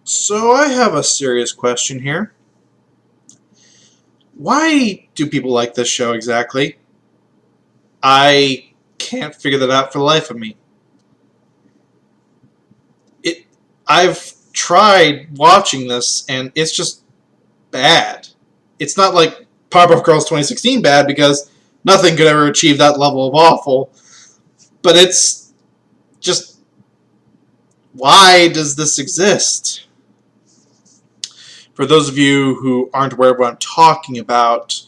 So I have a serious question here. Why do people like this show exactly? I can't figure that out for the life of me. It I've tried watching this and it's just bad. It's not like Powerpuff Girls 2016 bad because nothing could ever achieve that level of awful, but it's just why does this exist? For those of you who aren't aware of what I'm talking about,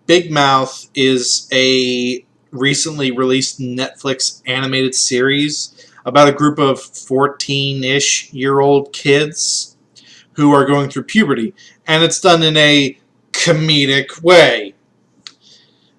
Big Mouth is a recently released Netflix animated series about a group of 14-ish year old kids who are going through puberty, and it's done in a comedic way.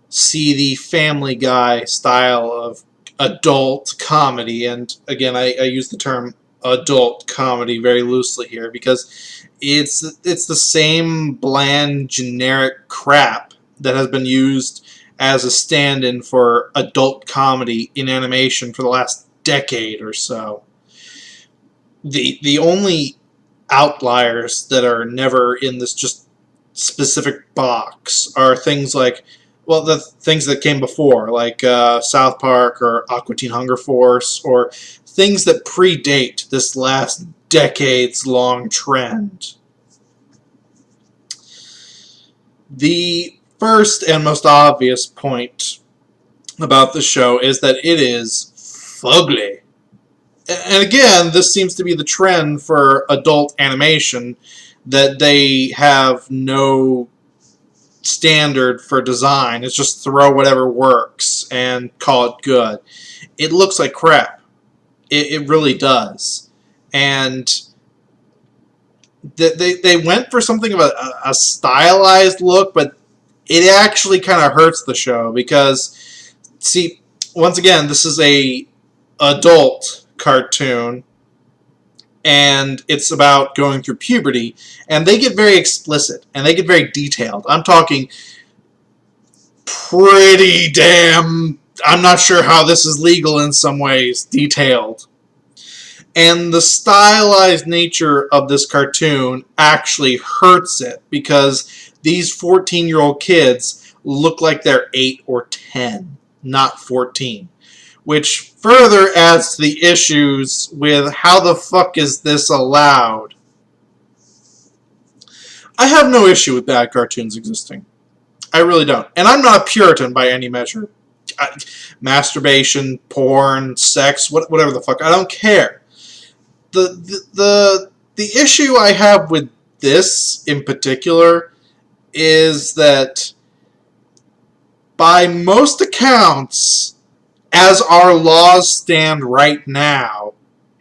See the Family Guy style of adult comedy, and again, I use the term adult comedy very loosely here because it's the same bland, generic crap that has been used as a stand-in for adult comedy in animation for the last decade or so. The only outliers that are never in this just specific box are things like, well, the things that came before, like South Park or Aqua Teen Hunger Force, or things that predate this last decades-long trend. The first and most obvious point about the show is that it is fugly. And again, this seems to be the trend for adult animation, that they have no standard for design. It's just throw whatever works and call it good. It looks like crap. It really does. And they went for something of a stylized look, but it actually kind of hurts the show because, see, once again, this is a adult cartoon, and it's about going through puberty, and they get very explicit, and they get very detailed. I'm talking pretty damn, I'm not sure how this is legal in some ways, detailed. And the stylized nature of this cartoon actually hurts it because these 14-year-old kids look like they're 8 or 10, not 14. Which further adds to the issues with how the fuck is this allowed. I have no issue with bad cartoons existing. I really don't. And I'm not a Puritan by any measure. Masturbation, porn, sex, whatever the fuck. I don't care. The issue I have with this in particular is that by most accounts, as our laws stand right now,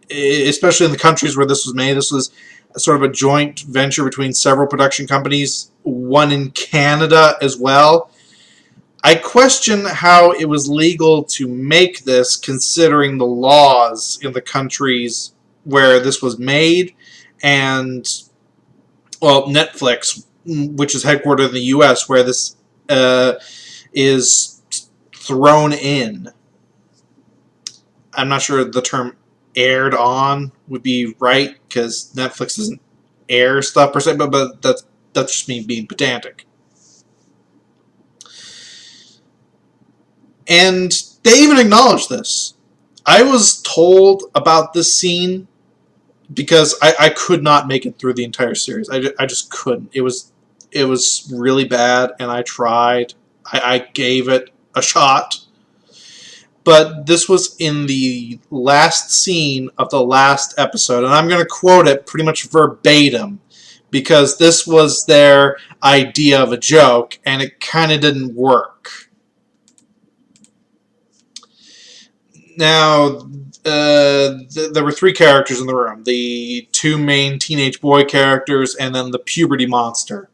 especially in the countries where this was made, this was sort of a joint venture between several production companies, one in Canada as well. I question how it was legal to make this considering the laws in the countries where this was made, and, well, Netflix, which is headquartered in the US, where this is thrown in. I'm not sure the term aired on would be right, because Netflix doesn't air stuff per se, but that's just me being pedantic. And they even acknowledge this. I was told about this scene because I could not make it through the entire series. I just couldn't. It was really bad, and I tried. I gave it a shot. But this was in the last scene of the last episode, and I'm going to quote it pretty much verbatim, because this was their idea of a joke, and it kind of didn't work. Now, there were 3 characters in the room. The 2 main teenage boy characters, and then the puberty monster.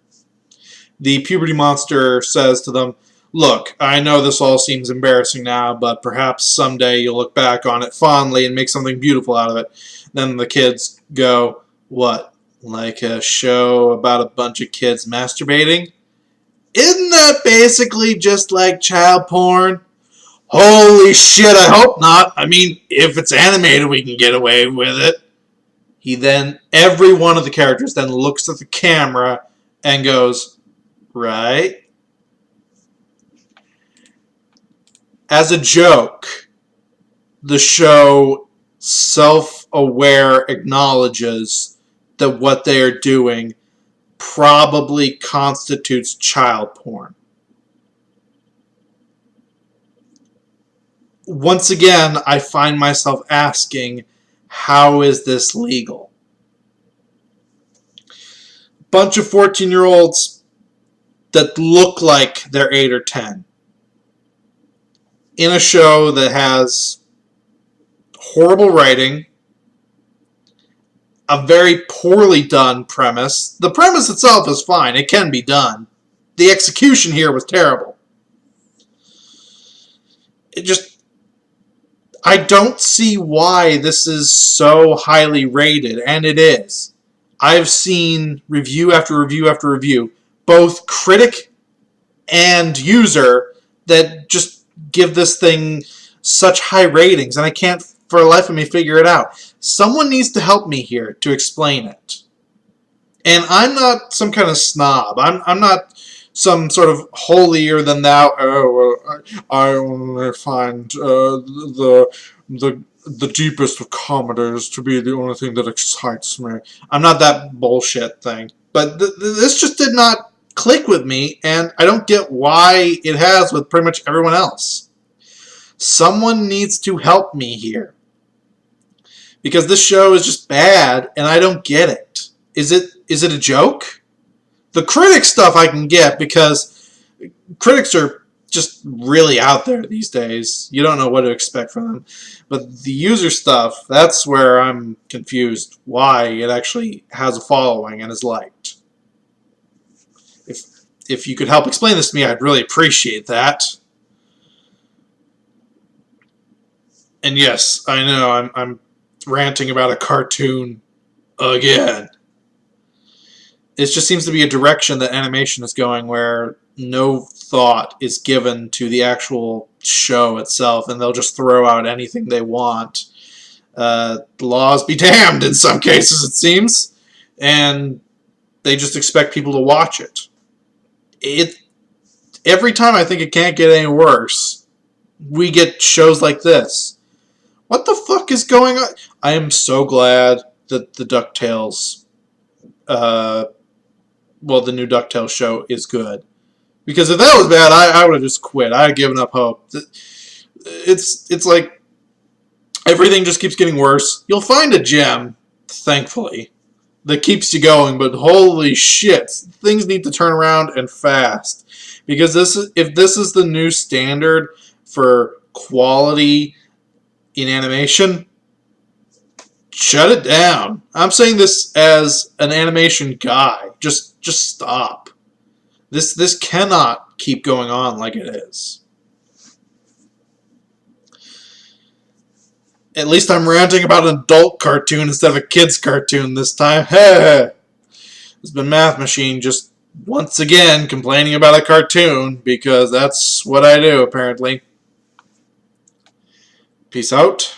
The puberty monster says to them, "Look, I know this all seems embarrassing now, but perhaps someday you'll look back on it fondly and make something beautiful out of it." Then the kids go, "What, like a show about a bunch of kids masturbating? Isn't that basically just like child porn?" Holy shit, I hope not. I mean, if it's animated, we can get away with it. Every one of the characters then looks at the camera and goes, right? As a joke, the show self-aware acknowledges that what they are doing probably constitutes child porn. Once again, I find myself asking, how is this legal? Bunch of 14-year-olds that look like they're 8 or 10 in a show that has horrible writing, a very poorly done premise. The premise itself is fine. It can be done. The execution here was terrible. I don't see why this is so highly rated, and it is. I've seen review after review after review, both critic and user, that just give this thing such high ratings, and I can't for the life of me figure it out. Someone needs to help me here to explain it. And I'm not some kind of snob. I'm not some sort of holier than thou. Oh, well, I only find the deepest of comedies to be the only thing that excites me. I'm not that bullshit thing. But this just did not click with me, and I don't get why it has with pretty much everyone else. Someone needs to help me here. Because this show is just bad, and I don't get it. Is it a joke? The critic stuff I can get, because critics are just really out there these days. You don't know what to expect from them. But the user stuff, that's where I'm confused why it actually has a following and is liked. If you could help explain this to me, I'd really appreciate that. And yes, I know I'm ranting about a cartoon again. It just seems to be a direction that animation is going where no thought is given to the actual show itself, and they'll just throw out anything they want. Laws be damned in some cases, it seems, and they just expect people to watch it. Every time I think it can't get any worse, we get shows like this. What the fuck is going on? I am so glad that the DuckTales, the new DuckTales show is good. Because if that was bad, I would have just quit. I had given up hope. It's like everything just keeps getting worse. You'll find a gem, thankfully, that keeps you going, but holy shit, things need to turn around and fast. Because if this is the new standard for quality in animation, shut it down. I'm saying this as an animation guy. Just stop. This cannot keep going on like it is. At least I'm ranting about an adult cartoon instead of a kid's cartoon this time. Hey, it's been Math Machine just once again complaining about a cartoon, because that's what I do apparently. Peace out.